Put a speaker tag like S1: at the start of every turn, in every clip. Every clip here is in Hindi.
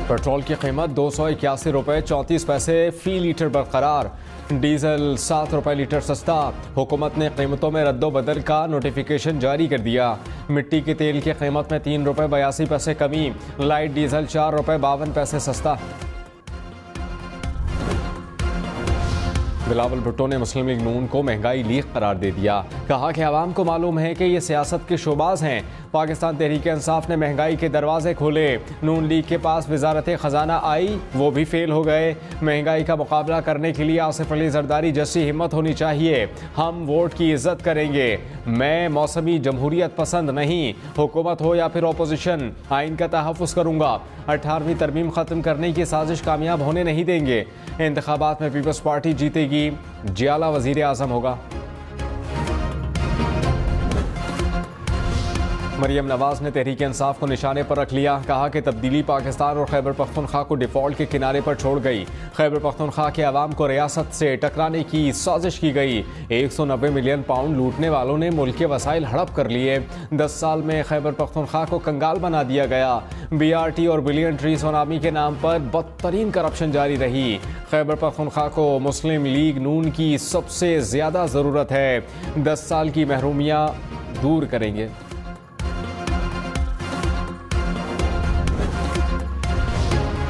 S1: पेट्रोल की कीमत 281 रुपये 34 पैसे फी लीटर बरकरार। डीजल 7 रुपये लीटर सस्ता। हुकूमत ने कीमतों में रद्दोबदल का नोटिफिकेशन जारी कर दिया। मिट्टी के तेल की कीमत में 3 रुपये 82 पैसे कमी। लाइट डीजल 4 रुपये 52 पैसे सस्ता। बिलावल भुट्टो ने मुस्लिम लीग नून को महंगाई लीग करार दे दिया। कहा कि आवाम को मालूम है कि ये सियासत के शोबाज हैं। पाकिस्तान तहरीक इंसाफ ने महंगाई के दरवाजे खोले। नून लीग के पास वजारत खजाना आई, वो भी फेल हो गए। महंगाई का मुकाबला करने के लिए आसिफ अली जरदारी जैसी हिम्मत होनी चाहिए। हम वोट की इज्जत करेंगे। मैं मौसमी जमहूरियत पसंद नहीं, हुकूमत हो या फिर अपोजिशन, आइन का तहफ़्फ़ुज़ करूँगा। 18वीं तरमीम ख़त्म करने की साजिश कामयाब होने नहीं देंगे। इंतखाबात में पीपल्स पार्टी जीतेगी, जियाला वज़ीर आज़म होगा। मरियम नवाज ने तहरीक इंसाफ को निशाने पर रख लिया। कहा कि तब्दीली पाकिस्तान और खैबर पख्तूनख्वा को डिफ़ॉल्ट के किनारे पर छोड़ गई। खैबर पख्तूनख्वा के अवाम को रियासत से टकराने की साजिश की गई। 190 मिलियन पाउंड लूटने वालों ने मुल्क के वसाइल हड़प कर लिए। 10 साल में खैबर पख्तूनख्वा को कंगाल बना दिया गया। BRT और बिलियन ट्री सुनामी के नाम पर बदतरीन करप्शन जारी रही। खैबर पख्तूनख्वा को मुस्लिम लीग नून की सबसे ज़्यादा ज़रूरत है। 10 साल की महरूमियाँ दूर करेंगे।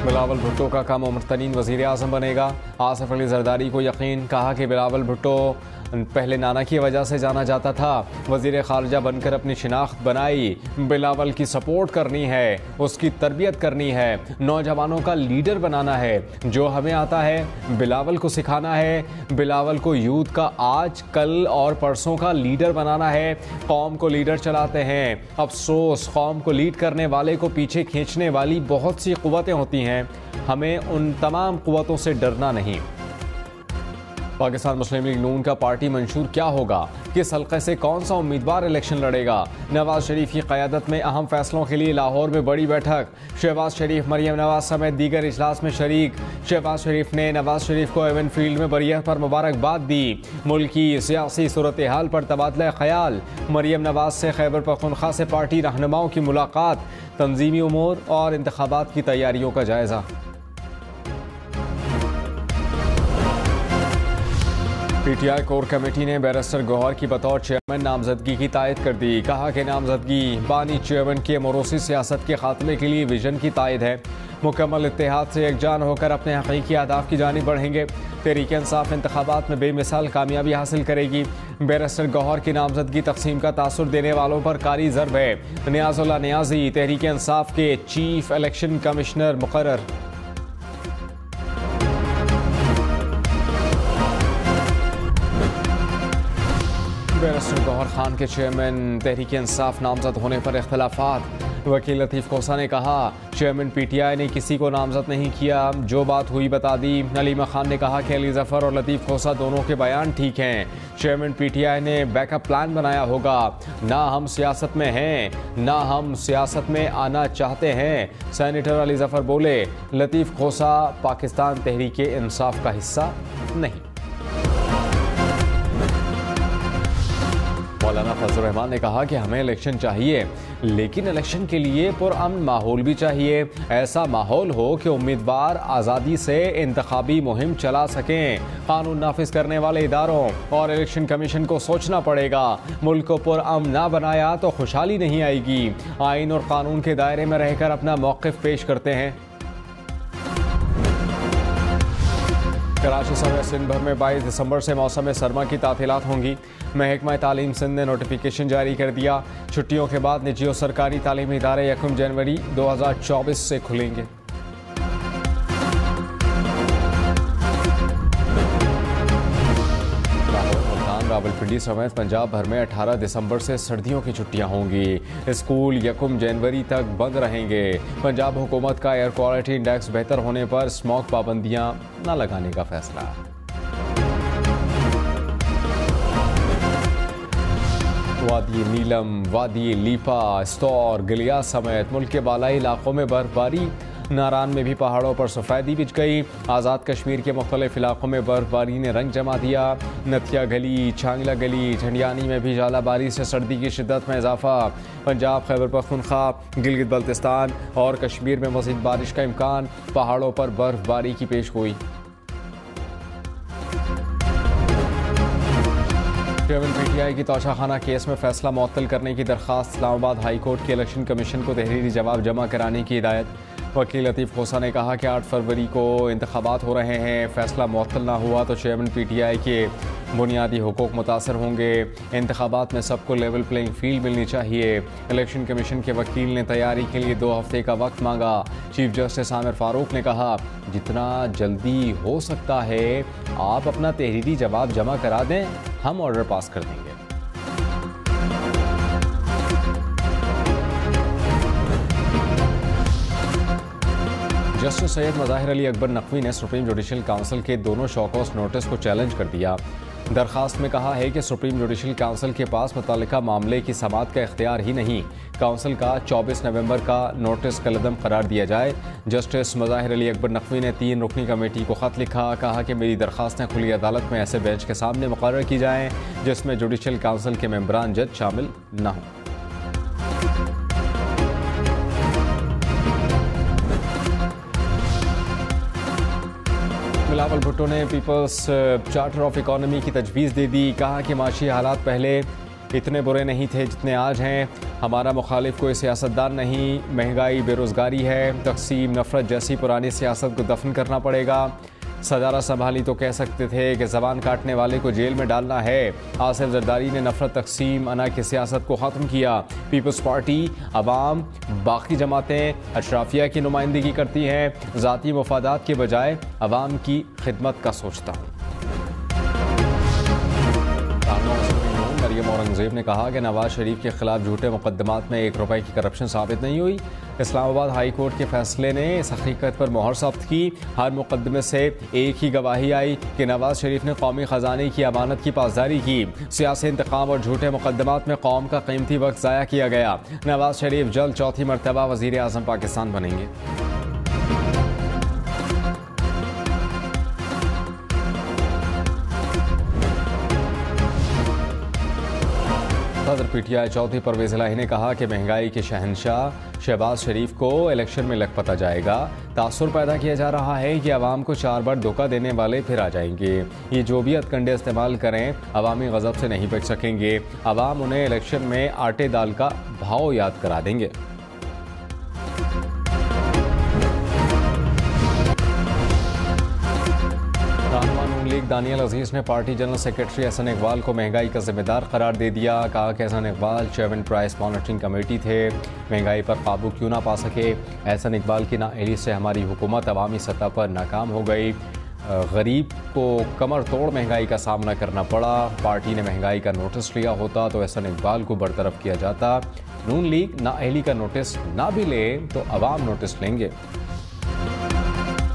S1: बिलावल भुट्टो का कम उम्र तरीन वज़ीर आज़म बनेगा। आसिफ अली जरदारी को यकीन। कहा कि बिलावल भुट्टो पहले नाना की वजह से जाना जाता था, वज़ीर ख़ारजा बनकर अपनी शिनाख्त बनाई। बिलावल की सपोर्ट करनी है, उसकी तरबियत करनी है, नौजवानों का लीडर बनाना है। जो हमें आता है बिलावल को सिखाना है। बिलावल को यूथ का आज कल और परसों का लीडर बनाना है। कौम को लीडर चलाते हैं। अफसोस, कौम को लीड करने वाले को पीछे खींचने वाली बहुत सी क़ुव्वतें होती हैं। हमें उन तमाम क़ुव्वतों से डरना नहीं। पाकिस्तान मुस्लिम लीग नून का पार्टी मंशूर क्या होगा? किस हल्के से कौन सा उम्मीदवार इलेक्शन लड़ेगा? नवाज शरीफ की क़यादत में अहम फैसलों के लिए लाहौर में बड़ी बैठक। शहबाज शरीफ, मरियम नवाज समेत दीगर इजलास में शरीक। शहबाज शरीफ ने नवाज शरीफ को एवन फील्ड में बरियत पर मुबारकबाद दी। मुल्क की सियासी सूरत हाल पर तबादला ख्याल। मरियम नवाज से खैबर पख्तूनख्वा से पार्टी रहनुमाओं की मुलाकात। तंजीमी उमूर और इंतखाबात की तैयारियों का जायजा। PTI कोर कमेटी ने बैरिस्टर गौहर की बतौर चेयरमैन नामजदगी की तायद कर दी। कहा कि नामजदगी बानी चेयरमैन के मोरोसी सियासत के खात्मे के लिए विजन की तायद है। मुकम्मल इत्तेहाद से एकजान होकर अपने हकीकी अहदाफ की जानिब बढ़ेंगे। तहरीक इंसाफ इंतखाबात में बेमिसाल कामयाबी हासिल करेगी। बैरिस्टर गौहर की नामजदगी तकसीम का तासुर देने वालों पर कारी ज़र्ब है। नियाज़ुल्लाह नियाज़ी तहरीक इंसाफ के चीफ इलेक्शन कमिश्नर मुकर्रर। बैरिस्टर गौहर खान के चेयरमैन तहरीक इंसाफ नामजद होने पर इख्तलाफात। वकील लतीफ़ खोसा ने कहा चेयरमैन PTI ने किसी को नामजद नहीं किया, जो बात हुई बता दी। अलीमा खान ने कहा कि अली जफ़र और लतीफ़ खोसा दोनों के बयान ठीक हैं। चेयरमैन PTI ने बैकअप प्लान बनाया होगा। ना हम सियासत में हैं, ना हम सियासत में आना चाहते हैं। सेनेटर अली जफ़र बोले लतीफ़ खोसा पाकिस्तान तहरीक इंसाफ का हिस्सा नहीं। मौलाना फजल रहमान ने कहा कि हमें इलेक्शन चाहिए, लेकिन इलेक्शन के लिए पुरअमन माहौल भी चाहिए। ऐसा माहौल हो कि उम्मीदवार आज़ादी से इंतखाबी मुहिम चला सकें। कानून नाफिज करने वाले इदारों और इलेक्शन कमीशन को सोचना पड़ेगा। मुल्क को पुरअमन ना बनाया तो खुशहाली नहीं आएगी। आइन और कानून के दायरे में रहकर अपना मौक़िफ़ पेश करते हैं। कराची समेत सिंध भर में 22 दिसंबर से मौसम सरमा की तातीलात होंगी। महकमा तालीम सिंध ने नोटिफिकेशन जारी कर दिया। छुट्टियों के बाद निजी और सरकारी तालीमी इदारे 1 जनवरी 2024 से खुलेंगे। रावलपिंडी समेत पंजाब भर में 18 दिसंबर से सर्दियों की छुट्टियां होंगी। स्कूल 1 जनवरी तक बंद रहेंगे। पंजाब हुकूमत का एयर क्वालिटी इंडेक्स बेहतर होने पर स्मॉग पाबंदियां न लगाने का फैसला। वादी नीलम, वादी लीपा, स्टोर, गलिया समेत मुल्क के बालाई इलाकों में बर्फबारी। नारान में भी पहाड़ों पर सफ़ेदी बिछ गई। आज़ाद कश्मीर के मुख्तलिफ इलाकों में बर्फबारी ने रंग जमा दिया। नथिया गली, छांगला गली, झंडियानी में भी ज़ालाबारी से सर्दी की शिद्दत में इजाफा। पंजाब, खैबर पख्तूनख्वा, गिलगित बल्तिस्तान और कश्मीर में मज़ीद बारिश का इम्कान। पहाड़ों पर बर्फबारी की पेशगोई। चेयरमैन पीटीआई की तोशाखाना केस में फैसला मुअत्तल करने की दरख्वास्त। इस्लामाबाद हाई कोर्ट के इलेक्शन कमीशन को तहरीरी जवाब जमा कराने की हिदायत। वकील लतीफ़ खोसा ने कहा कि 8 फरवरी को इंतखाबात हो रहे हैं। फैसला मुअत्तल ना हुआ तो चेयरमैन पीटीआई के बुनियादी हुकूक मुतासर होंगे। इंतखाबात में सबको लेवल प्लेइंग फील्ड मिलनी चाहिए। इलेक्शन कमीशन के वकील ने तैयारी के लिए 2 हफ्ते का वक्त मांगा। चीफ जस्टिस आमिर फारूक ने कहा, जितना जल्दी हो सकता है आप अपना तहरीरी जवाब जमा करा दें, हम ऑर्डर पास कर देंगे। जस्टिस सैयद मज़ाहिर अली अकबर नकवी ने सुप्रीम जुडिशल काउंसिल के दोनों शॉकॉस नोटिस को चैलेंज कर दिया। दरखास्त में कहा है कि सुप्रीम जुडिशल काउंसिल के पास मुतल्लिका मामले की समाअत का इख्तियार ही नहीं। काउंसिल का 24 नवंबर का नोटिस कलअदम करार दिया जाए। जस्टिस मज़ाहिर अली अकबर नकवी ने 3 रुकनी कमेटी को ख़त लिखा। कहा कि मेरी दरखास्तें खुली अदालत में ऐसे बेंच के सामने मुकर्रर की जाएँ जिसमें जुडिशल काउंसिल के मेंबरान जज शामिल न हों। बिलावल भुट्टो ने पीपल्स चार्टर ऑफ इकॉनमी की तजवीज़ दे दी। कहा कि माशी हालात पहले इतने बुरे नहीं थे जितने आज हैं। हमारा मुखालिफ कोई सियासतदान नहीं। महंगाई, बेरोज़गारी है, तकसीम, नफरत जैसी पुरानी सियासत को दफन करना पड़ेगा। सदारत संभाली तो कह सकते थे कि ज़बान काटने वाले को जेल में डालना है। आसिफ जरदारी ने नफरत, तकसीम, अना की सियासत को ख़त्म किया। पीपल्स पार्टी, अवाम, बाकी जमातें अशराफिया की नुमाइंदगी करती हैं। ज़ाती मफादात के बजाय अवाम की खिदमत का सोचता हूँ। मरियम औरंगज़ेब ने कहा कि नवाज शरीफ के खिलाफ झूठे मुकदमात में 1 रुपए की करप्शन साबित नहीं हुई। इस्लामाबाद हाई कोर्ट के फैसले ने इस हकीकत पर मोहर सख्त की। हर मुकदमे से एक ही गवाही आई कि नवाज शरीफ ने कौमी ख़जाने की अमानत की पासदारी की। सियासी इंतकाम और झूठे मुकदमात में कौम का कीमती वक्त ज़ाया किया गया। नवाज शरीफ जल्द चौथी मरतबा वज़ीर आज़म पाकिस्तान बनेंगे। सदर पीटीआई चौधरी परवेज़ इलाही ने कहा कि महंगाई के शहंशाह शहबाज शरीफ को इलेक्शन में लखपता जाएगा। तासुर पैदा किया जा रहा है कि अवाम को 4 बार धोखा देने वाले फिर आ जाएंगे। ये जो भी हथकंडे इस्तेमाल करें अवामी गज़ब से नहीं बच सकेंगे। अवाम उन्हें इलेक्शन में आटे दाल का भाव याद करा देंगे। लीग दानियल अजीज़ ने party general secretary Ehsan Iqbal को महंगाई का जिम्मेदार करार दे दिया। कहा कि Ehsan Iqbal chairman price monitoring committee थे, महंगाई पर काबू क्यों ना पा सके। एहसन इकबाल की नाअहली से हमारी हुकूमत अवामी सतह पर नाकाम हो गई। गरीब को कमर तोड़ महंगाई का सामना करना पड़ा। पार्टी ने महंगाई का नोटिस लिया होता तो एहसन इकबाल को बरतरफ किया जाता। नून लीग नाअहली का नोटिस ना भी ले तो अवाम नोटिस लेंगे।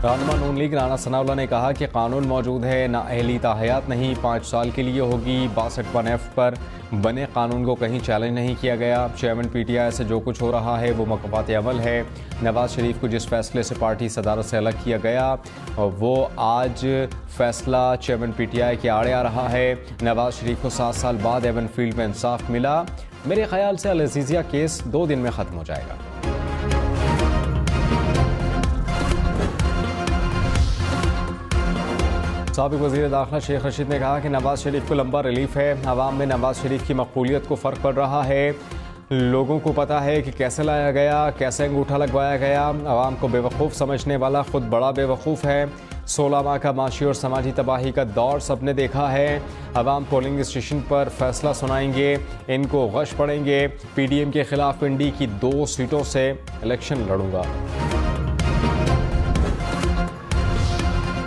S1: रहनुमा नून लीग राना सनाउल्लाह ने कहा कि कानून मौजूद है, नाअहली ताहयात नहीं 5 साल के लिए होगी। 62(1)(f) पर बने कानून को कहीं चैलेंज नहीं किया गया। चेयरमैन पीटीआई से जो कुछ हो रहा है वो मकबात अमल है। नवाज शरीफ को जिस फैसले से पार्टी सदारत से अलग किया गया वो आज फैसला चेयरमैन पीटीआई के आड़े आ रहा है। नवाज शरीफ को 7 साल बाद एवन फील्ड में इंसाफ मिला। मेरे ख्याल से अल अजीज़िया केस 2 दिन में ख़त्म हो जाएगा। साबिक़ वज़ीर दाखिला शेख रशीद ने कहा कि नवाज शरीफ को लंबा रिलीफ है। अवाम में नवाज शरीफ की मकबूलियत को फ़र्क पड़ रहा है। लोगों को पता है कि कैसे लाया गया, कैसे अंगूठा लगवाया गया। अवाम को बेवकूफ़ समझने वाला खुद बड़ा बेवकूफ़ है। 16 माह का माशी और समाजी तबाही का दौर सबने देखा है। अवाम पोलिंग स्टेशन पर फैसला सुनाएंगे, इनको गश पड़ेंगे। PDM के खिलाफ पिंडी की 2 सीटों से इलेक्शन लड़ूंगा।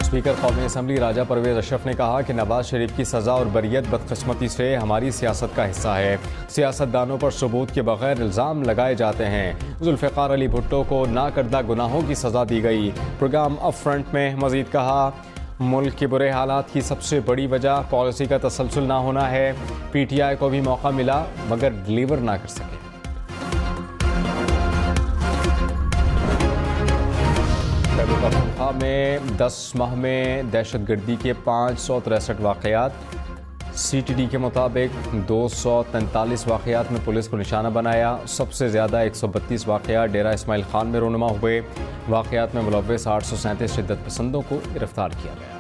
S1: स्पीकर कौमी असम्बली राजा परवेज़ अशरफ ने कहा कि नवाज शरीफ की सज़ा और बरियत बदकिस्मती से हमारी सियासत का हिस्सा है। सियासतदानों पर सबूत के बगैर इल्ज़ाम लगाए जाते हैं। जुल्फ़िकार अली भुट्टो को नाकर्दा गुनाहों की सज़ा दी गई। प्रोग्राम अप फ्रंट में मज़ीद कहा, मुल्क के बुरे हालात की सबसे बड़ी वजह पॉलिसी का तसलसल ना होना है। PTI को भी मौका मिला मगर डिलीवर ना कर सके। खैबर पख्तूनख्वा में 10 माह में दहशतगर्दी के 563 वाक़यात। CTD के मुताबिक 243 वाक़यात में पुलिस को निशाना बनाया। सबसे ज़्यादा 132 वाक़यात डेरा इस्माइल खान में रोनुमा हुए। वाक़यात में मुलव्वस 837 शिद्दत पसंदों को गिरफ्तार किया गया।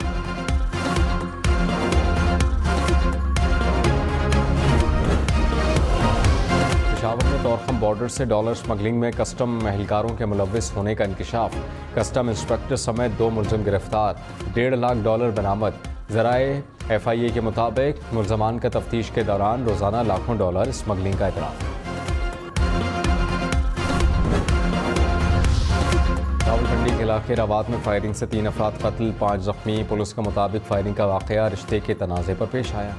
S1: पेशावर में तोरखम बॉर्डर से डॉलर स्मगलिंग में कस्टम एहलकारों के मुलव्वस होने का इंकशाफ। कस्टम इंस्पेक्टर समेत 2 मुलजिम गिरफ्तार। $1.5 लाख बरामद। ज़राए FIA के मुताबिक मुलजमान का तफ्तीश के दौरान रोज़ाना लाखों डॉलर स्मगलिंग का इतराफ़। रावलपिंडी के इलाके रवात में फायरिंग से 3 अफराद कत्ल, 5 जख्मी। पुलिस के मुताबिक फायरिंग का वाक़या रिश्ते के तनाज़े पर पेश आया।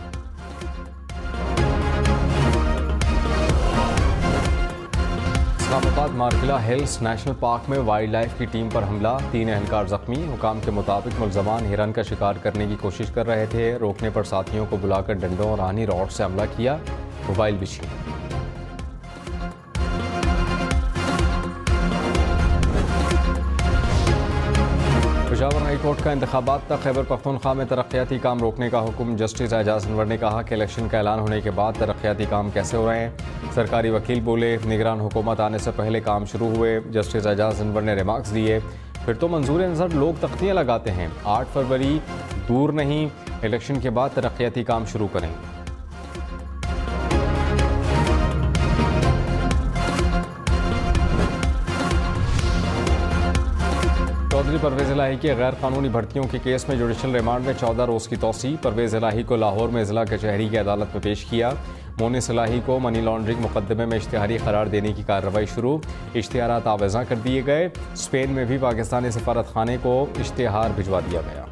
S1: इस्लामाबाद मार्किला हिल्स नेशनल पार्क में वाइल्ड लाइफ की टीम पर हमला, 3 एहलकार जख्मी। हुकाम के मुताबिक मुलजमान हिरन का शिकार करने की कोशिश कर रहे थे। रोकने पर साथियों को बुलाकर डंडों और आनी रॉड से हमला किया। मोबाइल भी छीना। पेशावर हाई कोर्ट का इंतखाबात तक खैबर पख्तूनख्वा में तरक्याती काम रोकने का हुक्म। जस्टिस एजाज अनवर ने कहा कि इलेक्शन का ऐलान होने के बाद तरक्याती काम कैसे हो रहे हैं। सरकारी वकील बोले निगरान हुकूमत आने से पहले काम शुरू हुए। जस्टिस एजाज अनवर ने रिमार्क्स दिए फिर तो मंजूर नज़र लोग तख्तियाँ लगाते हैं। 8 फरवरी दूर नहीं, इलेक्शन के बाद तरक्याती काम शुरू करेंगे। चौधरी परवेज़ इलाही के गैर कानूनी भर्तियों के केस में जुडिशल रिमांड में 14 रोज़ की तौसी। परवेज़ इलाही को लाहौर में ज़िला कचहरी की अदालत में पेश किया। मोनिस इलाही को मनी लॉन्ड्रिंग मुकदमे में इश्तिहारी करार देने की कार्रवाई शुरू। इश्तिहारात आवेज़ा कर दिए गए। स्पेन में भी पाकिस्तानी सफारत खाने को इश्तिहार भिजवा दिया गया।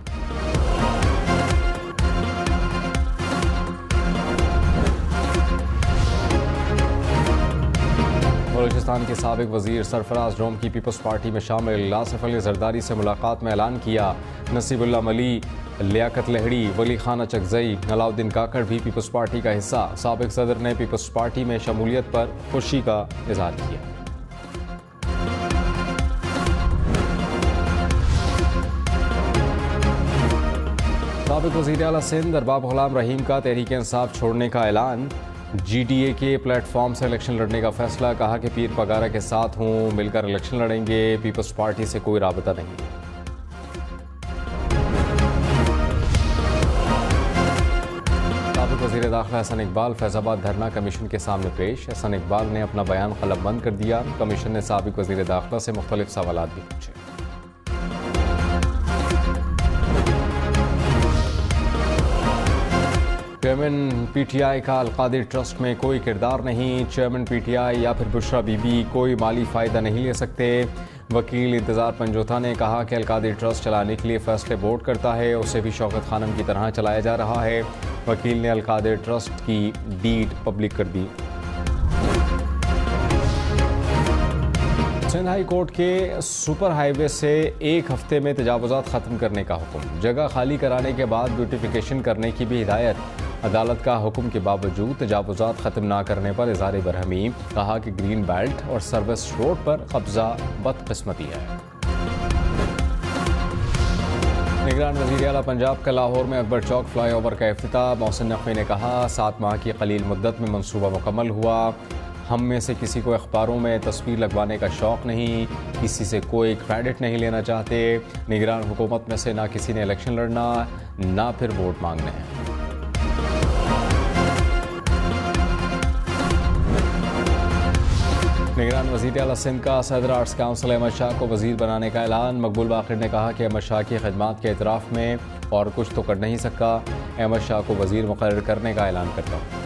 S1: बलूचिस्तान के साबिक वजीर सरफराज डोम की पीपल्स पार्टी में शामिल। आसिफ अली जरदारी से मुलाकात में ऐलान किया। नसीबुल्लाह मली, लियाकत लहड़ी, वली खान चकजई, अलाउद्दीन काकड़ भी पीपल्स पार्टी का हिस्सा। साबिक सदर ने पीपल्स पार्टी में शमूलियत पर खुशी का इजहार किया। साबिक वज़ीर आला सिंध अरबाब गुलाम रहीम का तहरीक इंसाफ छोड़ने का ऐलान। GDA के प्लेटफॉर्म से इलेक्शन लड़ने का फैसला। कहा कि पीर पगारा के साथ हूँ, मिलकर इलेक्शन लड़ेंगे। पीपल्स पार्टी से कोई राबता नहीं। साबिक वज़ीर दाखिला हसन इकबाल फैज़ाबाद धरना कमीशन के सामने पेश। हसन इकबाल ने अपना बयान कलमबंद कर दिया। कमीशन ने साबिक वज़ीर दाखिला से मुख्तलिफ सवालात भी पूछे। चेयरमैन PTI का अलकादिर ट्रस्ट में कोई किरदार नहीं। चेयरमैन PTI या फिर बुशरा बीबी कोई माली फ़ायदा नहीं ले सकते। वकील इंतज़ार पंजोथा ने कहा कि अलकादिर ट्रस्ट चलाने के लिए फ़ैसले बोर्ड करता है, उसे भी शौकत खानम की तरह चलाया जा रहा है। वकील ने अलकादिर ट्रस्ट की डीड पब्लिक कर दी। सिंध हाई कोर्ट के सुपर हाईवे से 1 हफ्ते में तजावुज़ात ख़त्म करने का हुक्म। जगह खाली कराने के बाद ब्यूटिफिकेशन करने की भी हिदायत। अदालत का हुक्म के बावजूद तजावुज़ात ख़त्म ना करने पर इज़हार बरहमी। कहा कि ग्रीन बेल्ट और सर्विस रोड पर कब्जा बदकिस्मती है। निगरान वज़ीर आला पंजाब का लाहौर में अकबर चौक फ्लाईओवर का इफ्तिताह। मोहसिन नकवी ने कहा 7 माह की कलील मुद्दत में मनसूबा मुकम्मल हुआ। हम में से किसी को अखबारों में तस्वीर लगवाने का शौक़ नहीं, किसी से कोई क्रेडिट नहीं लेना चाहते। निगरान हुकूमत में से ना किसी ने इलेक्शन लड़ना ना फिर वोट मांगने हैं। निगरान वज़ीर आला सिंध का सदर आर्ट्स काउंसिल अहमद शाह को वज़ीर बनाने का ऐलान। मकबूल बाक़िर ने कहा कि अहमद शाह की खिदमात के एतराफ़ में और कुछ तो कर नहीं सकता। अहमद शाह को वज़ीर मुक़र्रर करने का ऐलान करता हूँ।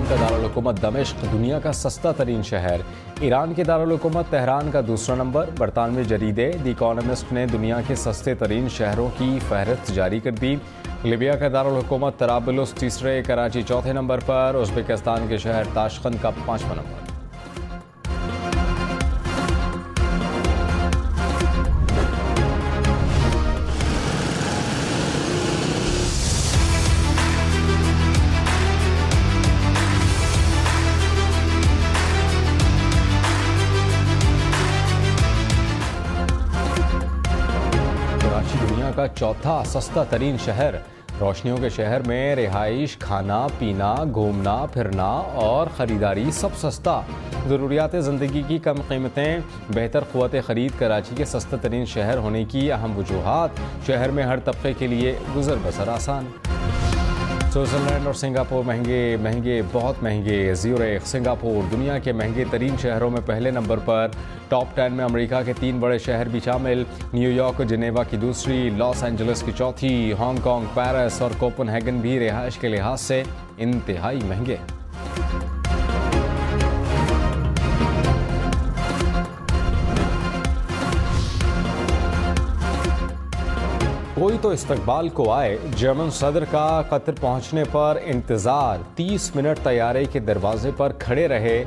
S1: का दारुल हुकूमत दमिश्क दुनिया का सस्ता तरीन शहर। ईरान के दारुल हुकूमत तेहरान का दूसरा नंबर। बरतानवी जरीदे द इकोनॉमिस्ट ने दुनिया के सस्ते तरीन शहरों की फहरिस्त जारी कर दी। लीबिया का दारुल हुकूमत तराबलुस तीसरे, कराची चौथे नंबर पर। उज़्बेकिस्तान के शहर ताशकंद का 5वां नंबर। चौथा सस्ता तरीन शहर। रोशनियों के शहर में रिहाइश, खाना पीना, घूमना फिरना और ख़रीदारी सब सस्ता। ज़रूरियात ज़िंदगी की कम कीमतें, बेहतर क़ुव्वत ख़रीद कराची के सस्ता तरीन शहर होने की अहम वजूहात। शहर में हर तबके के लिए गुज़र बसर आसान। स्विट्ज़रलैंड और सिंगापुर महंगे बहुत महंगे। ज़्यूरिख सिंगापुर दुनिया के महंगे तरीन शहरों में पहले नंबर पर। टॉप 10 में अमेरिका के 3 बड़े शहर भी शामिल। न्यूयॉर्क और जिनेवा की दूसरी, लॉस एंजलिस की चौथी, हांगकांग, पेरिस और कोपनहेगन भी रिहाइश के लिहाज से इंतहाई महंगे। कोई तो इस्तकबाल को आए। जर्मन सदर का कतर पहुंचने पर इंतजार। 30 मिनट तैयारे के दरवाजे पर खड़े रहे।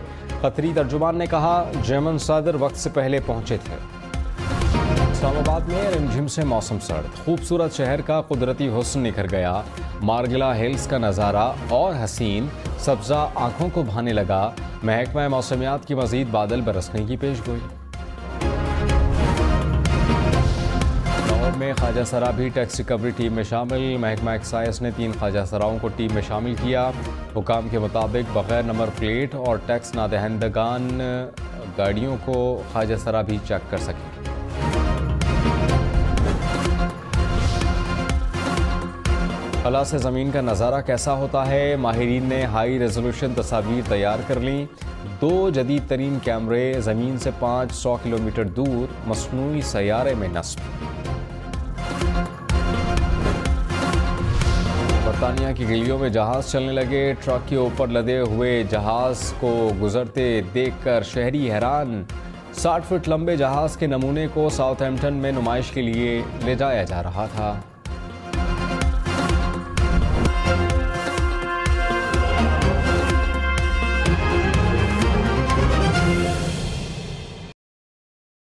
S1: कतरी तर्जुमान ने कहा, जर्मन सदर वक्त से पहले पहुंचे थे। इस्लामाबाद में रिमझिम से मौसम सर्द। खूबसूरत शहर का कुदरती हुस्न निखर गया। मार्गिला हिल्स का नज़ारा और हसीन सब्जा आंखों को भाने लगा। महकमा मौसमियात की मजीद बादल बरसने की पेशगोई। में ख्वाजा सरा भी टैक्स रिकवरी टीम में शामिल। महकमा एक्साइज ने 3 ख्वाजा सराओं को टीम में शामिल किया। हुकाम के मुताबिक बगैर नंबर प्लेट और टैक्स नादहंदगान गाड़ियों को ख्वाजा सरा भी चेक कर सकेंगे। खला से ज़मीन का नज़ारा कैसा होता है? माहिरीन ने हाई रेजोल्यूशन तस्वीर तैयार कर लीं। 2 जदीद तरीन कैमरे ज़मीन से 500 किलोमीटर दूर मसनूई सैयारे में नस्ब। बरतानिया की गलियों में जहाज चलने लगे। ट्रक के ऊपर लदे हुए जहाज को गुजरते देखकर शहरी हैरान। 60 फुट लंबे जहाज के नमूने को साउथहैम्पटन में नुमाइश के लिए ले जाया जा रहा था।